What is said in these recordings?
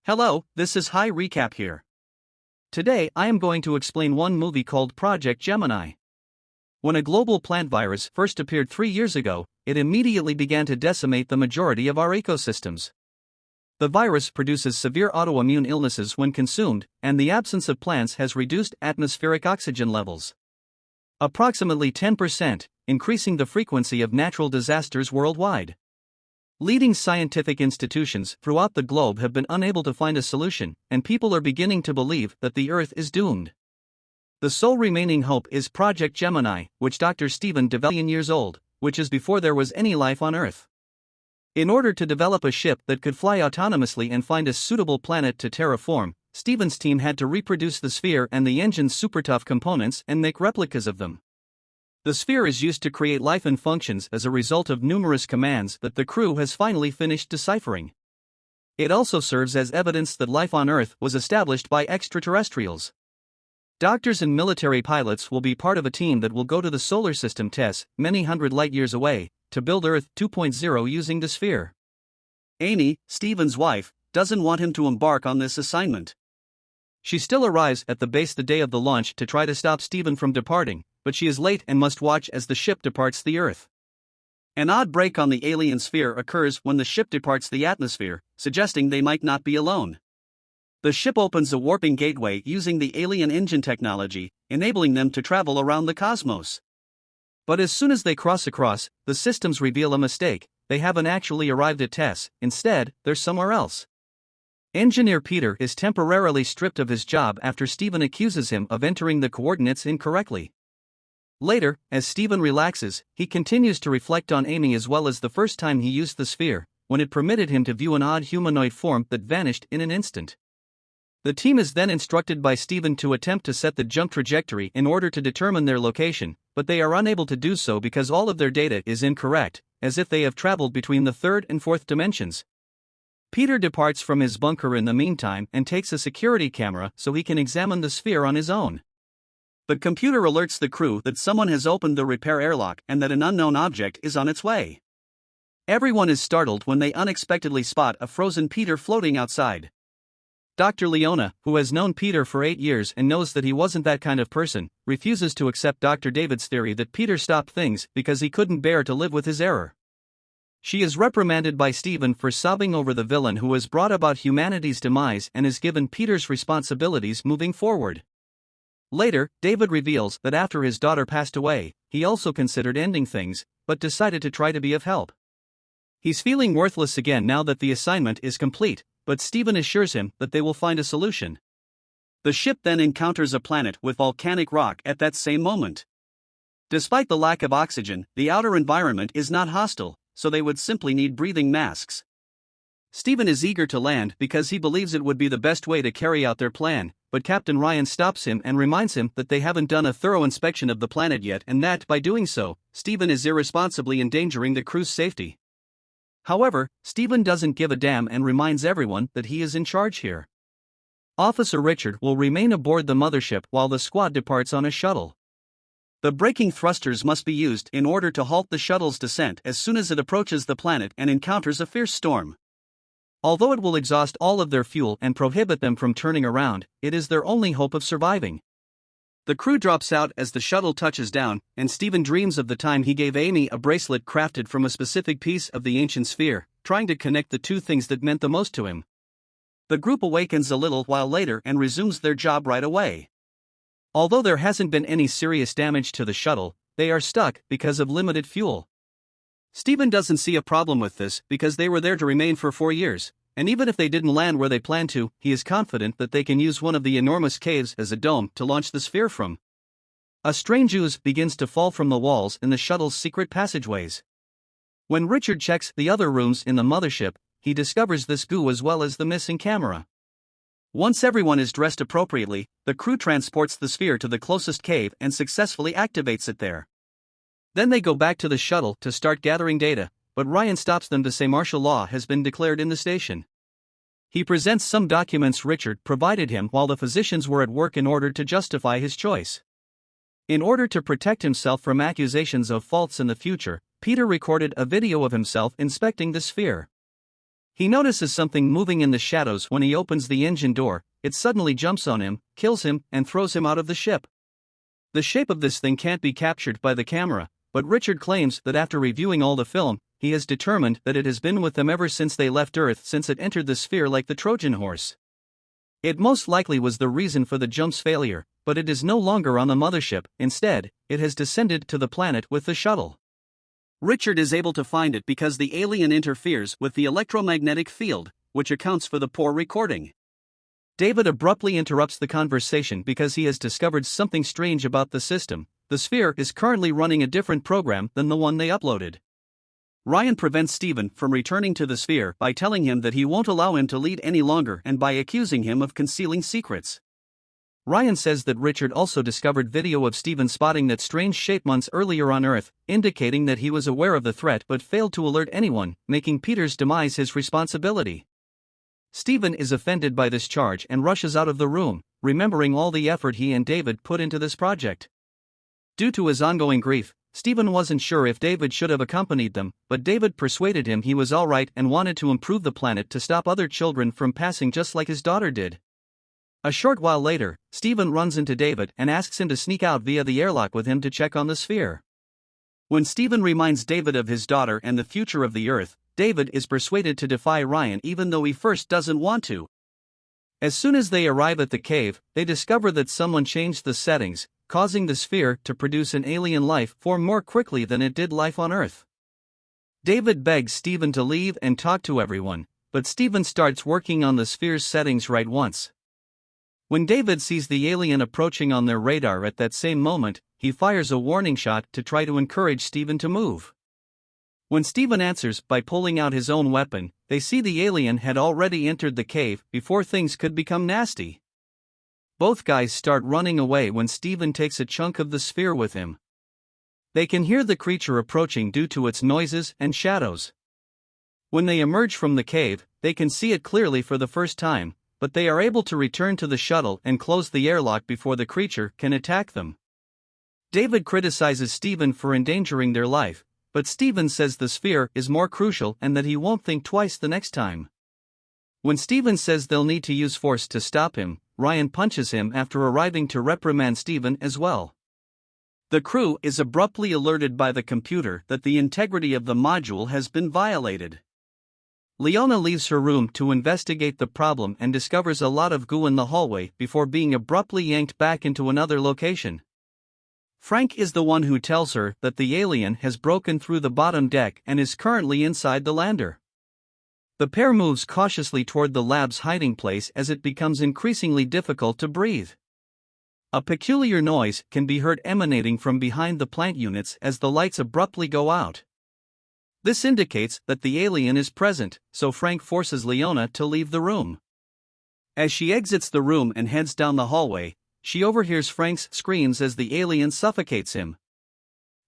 Hello, this is High Recap here. Today I am going to explain one movie called Project Gemini. When a global plant virus first appeared 3 years ago, it immediately began to decimate the majority of our ecosystems. The virus produces severe autoimmune illnesses when consumed, and the absence of plants has reduced atmospheric oxygen levels. Approximately 10%, increasing the frequency of natural disasters worldwide. Leading scientific institutions throughout the globe have been unable to find a solution, and people are beginning to believe that the Earth is doomed. The sole remaining hope is Project Gemini, which Dr. Stephen developed years old, which is before there was any life on Earth. In order to develop a ship that could fly autonomously and find a suitable planet to terraform, Stephen's team had to reproduce the sphere and the engine's super tough components and make replicas of them. The sphere is used to create life and functions as a result of numerous commands that the crew has finally finished deciphering. It also serves as evidence that life on Earth was established by extraterrestrials. Doctors and military pilots will be part of a team that will go to the solar system TESS, many hundred light years away, to build Earth 2.0 using the sphere. Amy, Stephen's wife, doesn't want him to embark on this assignment. She still arrives at the base the day of the launch to try to stop Stephen from departing, but she is late and must watch as the ship departs the Earth. An odd break on the alien sphere occurs when the ship departs the atmosphere, suggesting they might not be alone. The ship opens a warping gateway using the alien engine technology, enabling them to travel around the cosmos. But as soon as they cross across, the systems reveal a mistake. They haven't actually arrived at TESS, instead, they're somewhere else. Engineer Peter is temporarily stripped of his job after Stephen accuses him of entering the coordinates incorrectly. Later, as Stephen relaxes, he continues to reflect on Amy as well as the first time he used the sphere, when it permitted him to view an odd humanoid form that vanished in an instant. The team is then instructed by Stephen to attempt to set the jump trajectory in order to determine their location, but they are unable to do so because all of their data is incorrect, as if they have traveled between the third and fourth dimensions. Peter departs from his bunker in the meantime and takes a security camera so he can examine the sphere on his own. The computer alerts the crew that someone has opened the repair airlock and that an unknown object is on its way. Everyone is startled when they unexpectedly spot a frozen Peter floating outside. Dr. Leona, who has known Peter for 8 years and knows that he wasn't that kind of person, refuses to accept Dr. David's theory that Peter stopped things because he couldn't bear to live with his error. She is reprimanded by Stephen for sobbing over the villain who has brought about humanity's demise and is given Peter's responsibilities moving forward. Later, David reveals that after his daughter passed away, he also considered ending things, but decided to try to be of help. He's feeling worthless again now that the assignment is complete, but Stephen assures him that they will find a solution. The ship then encounters a planet with volcanic rock at that same moment. Despite the lack of oxygen, the outer environment is not hostile, so they would simply need breathing masks. Stephen is eager to land because he believes it would be the best way to carry out their plan, but Captain Ryan stops him and reminds him that they haven't done a thorough inspection of the planet yet and that, by doing so, Stephen is irresponsibly endangering the crew's safety. However, Stephen doesn't give a damn and reminds everyone that he is in charge here. Officer Richard will remain aboard the mothership while the squad departs on a shuttle. The braking thrusters must be used in order to halt the shuttle's descent as soon as it approaches the planet and encounters a fierce storm. Although it will exhaust all of their fuel and prohibit them from turning around, it is their only hope of surviving. The crew drops out as the shuttle touches down, and Stephen dreams of the time he gave Amy a bracelet crafted from a specific piece of the ancient sphere, trying to connect the two things that meant the most to him. The group awakens a little while later and resumes their job right away. Although there hasn't been any serious damage to the shuttle, they are stuck because of limited fuel. Stephen doesn't see a problem with this because they were there to remain for 4 years, and even if they didn't land where they planned to, he is confident that they can use one of the enormous caves as a dome to launch the sphere from. A strange ooze begins to fall from the walls in the shuttle's secret passageways. When Richard checks the other rooms in the mothership, he discovers this goo as well as the missing camera. Once everyone is dressed appropriately, the crew transports the sphere to the closest cave and successfully activates it there. Then they go back to the shuttle to start gathering data, but Ryan stops them to say martial law has been declared in the station. He presents some documents Richard provided him while the physicians were at work in order to justify his choice. In order to protect himself from accusations of faults in the future, Peter recorded a video of himself inspecting the sphere. He notices something moving in the shadows when he opens the engine door. It suddenly jumps on him, kills him, and throws him out of the ship. The shape of this thing can't be captured by the camera, but Richard claims that after reviewing all the film, he has determined that it has been with them ever since they left Earth, since it entered the sphere like the Trojan horse. It most likely was the reason for the jump's failure, but it is no longer on the mothership. Instead, it has descended to the planet with the shuttle. Richard is able to find it because the alien interferes with the electromagnetic field, which accounts for the poor recording. David abruptly interrupts the conversation because he has discovered something strange about the system. The sphere is currently running a different program than the one they uploaded. Ryan prevents Steven from returning to the sphere by telling him that he won't allow him to lead any longer and by accusing him of concealing secrets. Ryan says that Richard also discovered video of Steven spotting that strange shape months earlier on Earth, indicating that he was aware of the threat but failed to alert anyone, making Peter's demise his responsibility. Steven is offended by this charge and rushes out of the room, remembering all the effort he and David put into this project. Due to his ongoing grief, Steven wasn't sure if David should have accompanied them, but David persuaded him he was alright and wanted to improve the planet to stop other children from passing just like his daughter did. A short while later, Steven runs into David and asks him to sneak out via the airlock with him to check on the sphere. When Steven reminds David of his daughter and the future of the Earth, David is persuaded to defy Ryan even though he first doesn't want to. As soon as they arrive at the cave, they discover that someone changed the settings, causing the sphere to produce an alien life form more quickly than it did life on Earth. David begs Steven to leave and talk to everyone, but Steven starts working on the sphere's settings right once. When David sees the alien approaching on their radar at that same moment, he fires a warning shot to try to encourage Steven to move. When Steven answers by pulling out his own weapon, they see the alien had already entered the cave before things could become nasty. Both guys start running away when Steven takes a chunk of the sphere with him. They can hear the creature approaching due to its noises and shadows. When they emerge from the cave, they can see it clearly for the first time, but they are able to return to the shuttle and close the airlock before the creature can attack them. David criticizes Steven for endangering their life, but Steven says the sphere is more crucial and that he won't think twice the next time. When Steven says they'll need to use force to stop him, Ryan punches him after arriving to reprimand Steven as well. The crew is abruptly alerted by the computer that the integrity of the module has been violated. Leona leaves her room to investigate the problem and discovers a lot of goo in the hallway before being abruptly yanked back into another location. Frank is the one who tells her that the alien has broken through the bottom deck and is currently inside the lander. The pair moves cautiously toward the lab's hiding place as it becomes increasingly difficult to breathe. A peculiar noise can be heard emanating from behind the plant units as the lights abruptly go out. This indicates that the alien is present, so Frank forces Leona to leave the room. As she exits the room and heads down the hallway, she overhears Frank's screams as the alien suffocates him.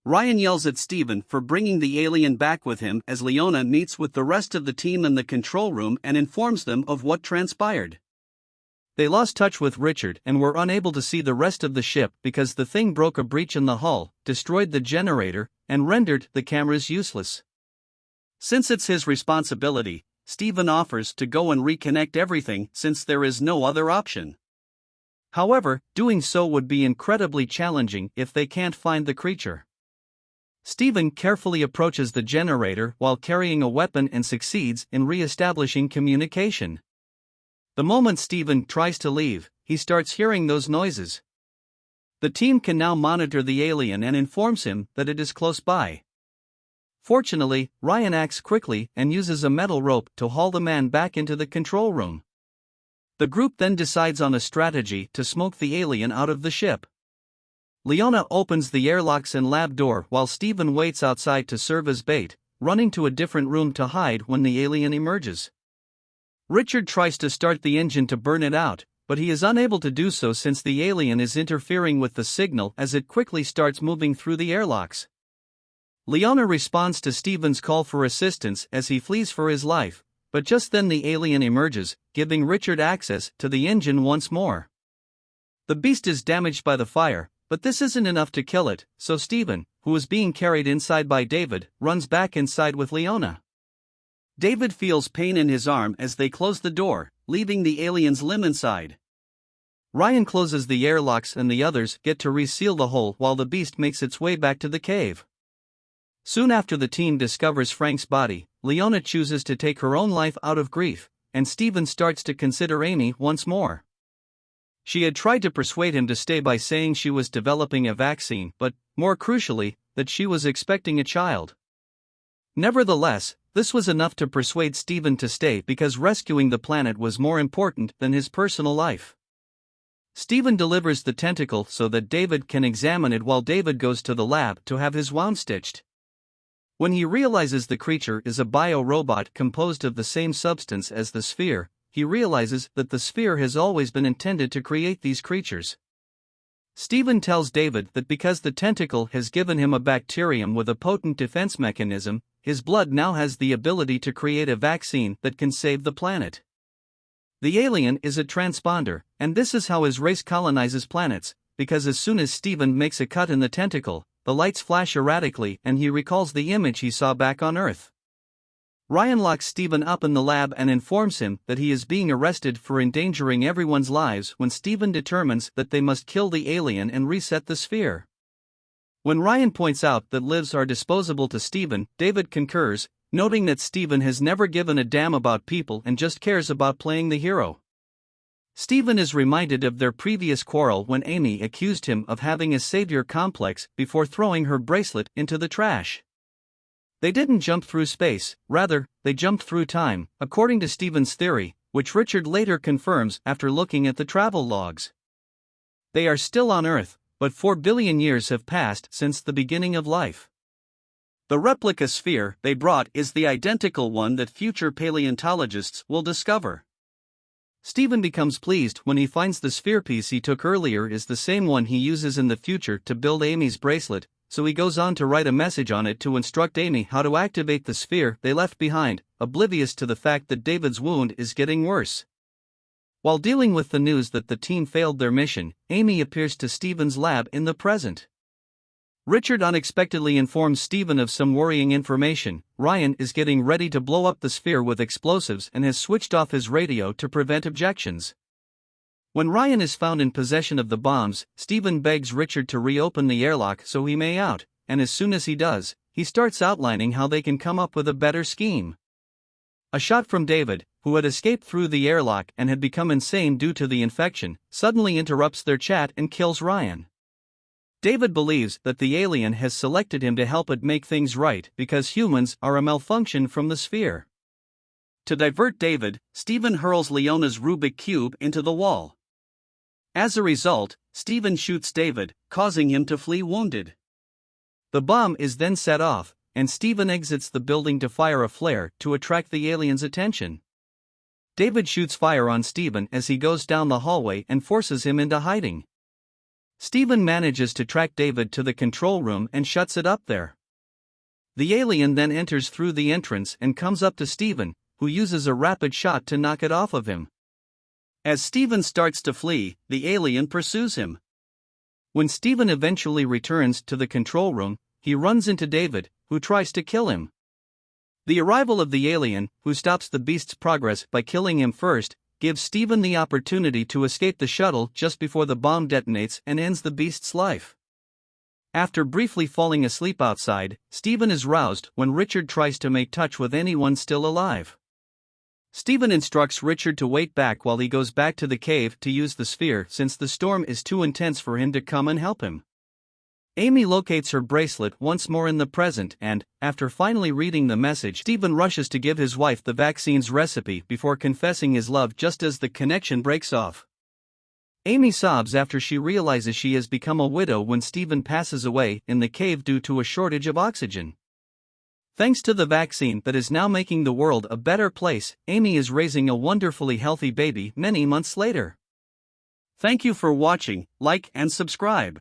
Ryan yells at Steven for bringing the alien back with him as Leona meets with the rest of the team in the control room and informs them of what transpired. They lost touch with Richard and were unable to see the rest of the ship because the thing broke a breach in the hull, destroyed the generator, and rendered the cameras useless. Since it's his responsibility, Steven offers to go and reconnect everything since there is no other option. However, doing so would be incredibly challenging if they can't find the creature. Steven carefully approaches the generator while carrying a weapon and succeeds in re-establishing communication. The moment Steven tries to leave, he starts hearing those noises. The team can now monitor the alien and informs him that it is close by. Fortunately, Ryan acts quickly and uses a metal rope to haul the man back into the control room. The group then decides on a strategy to smoke the alien out of the ship. Leona opens the airlocks and lab door while Steven waits outside to serve as bait, running to a different room to hide when the alien emerges. Richard tries to start the engine to burn it out, but he is unable to do so since the alien is interfering with the signal as it quickly starts moving through the airlocks. Leona responds to Steven's call for assistance as he flees for his life, but just then the alien emerges, giving Richard access to the engine once more. The beast is damaged by the fire, but this isn't enough to kill it, so Steven, who is being carried inside by David, runs back inside with Leona. David feels pain in his arm as they close the door, leaving the aliens limb inside. Ryan closes the airlocks and the others get to reseal the hole while the beast makes its way back to the cave. Soon after the team discovers Frank's body, Leona chooses to take her own life out of grief, and Steven starts to consider Amy once more. She had tried to persuade him to stay by saying she was developing a vaccine, but, more crucially, that she was expecting a child. Nevertheless, this was enough to persuade Steven to stay because rescuing the planet was more important than his personal life. Steven delivers the tentacle so that David can examine it while David goes to the lab to have his wound stitched. When he realizes the creature is a bio-robot composed of the same substance as the sphere, he realizes that the sphere has always been intended to create these creatures. Steven tells David that because the tentacle has given him a bacterium with a potent defense mechanism, his blood now has the ability to create a vaccine that can save the planet. The alien is a transponder, and this is how his race colonizes planets, because as soon as Steven makes a cut in the tentacle, the lights flash erratically and he recalls the image he saw back on Earth. Ryan locks Steven up in the lab and informs him that he is being arrested for endangering everyone's lives when Steven determines that they must kill the alien and reset the sphere. When Ryan points out that lives are disposable to Steven, David concurs, noting that Steven has never given a damn about people and just cares about playing the hero. Steven is reminded of their previous quarrel when Amy accused him of having a savior complex before throwing her bracelet into the trash. They didn't jump through space, rather, they jumped through time, according to Steven's theory, which Richard later confirms after looking at the travel logs. They are still on Earth, but 4 billion years have passed since the beginning of life. The replica sphere they brought is the identical one that future paleontologists will discover. Steven becomes pleased when he finds the sphere piece he took earlier is the same one he uses in the future to build Amy's bracelet, so he goes on to write a message on it to instruct Amy how to activate the sphere they left behind, oblivious to the fact that David's wound is getting worse. While dealing with the news that the team failed their mission, Amy appears to Steven's lab in the present. Richard unexpectedly informs Steven of some worrying information. Ryan is getting ready to blow up the sphere with explosives and has switched off his radio to prevent objections. When Ryan is found in possession of the bombs, Steven begs Richard to reopen the airlock so he may out, and as soon as he does, he starts outlining how they can come up with a better scheme. A shot from David, who had escaped through the airlock and had become insane due to the infection, suddenly interrupts their chat and kills Ryan. David believes that the alien has selected him to help it make things right because humans are a malfunction from the sphere. To divert David, Steven hurls Leona's Rubik Cube into the wall. As a result, Steven shoots David, causing him to flee wounded. The bomb is then set off, and Steven exits the building to fire a flare to attract the alien's attention. David shoots fire on Steven as he goes down the hallway and forces him into hiding. Steven manages to track David to the control room and shuts it up there. The alien then enters through the entrance and comes up to Steven, who uses a rapid shot to knock it off of him. As Steven starts to flee, the alien pursues him. When Steven eventually returns to the control room, he runs into David, who tries to kill him. The arrival of the alien, who stops the beast's progress by killing him first, gives Steven the opportunity to escape the shuttle just before the bomb detonates and ends the beast's life. After briefly falling asleep outside, Steven is roused when Richard tries to make touch with anyone still alive. Steven instructs Richard to wait back while he goes back to the cave to use the sphere since the storm is too intense for him to come and help him. Amy locates her bracelet once more in the present and, after finally reading the message, Steven rushes to give his wife the vaccine's recipe before confessing his love just as the connection breaks off. Amy sobs after she realizes she has become a widow when Steven passes away in the cave due to a shortage of oxygen. Thanks to the vaccine that is now making the world a better place, Amy is raising a wonderfully healthy baby many months later. Thank you for watching, like and subscribe.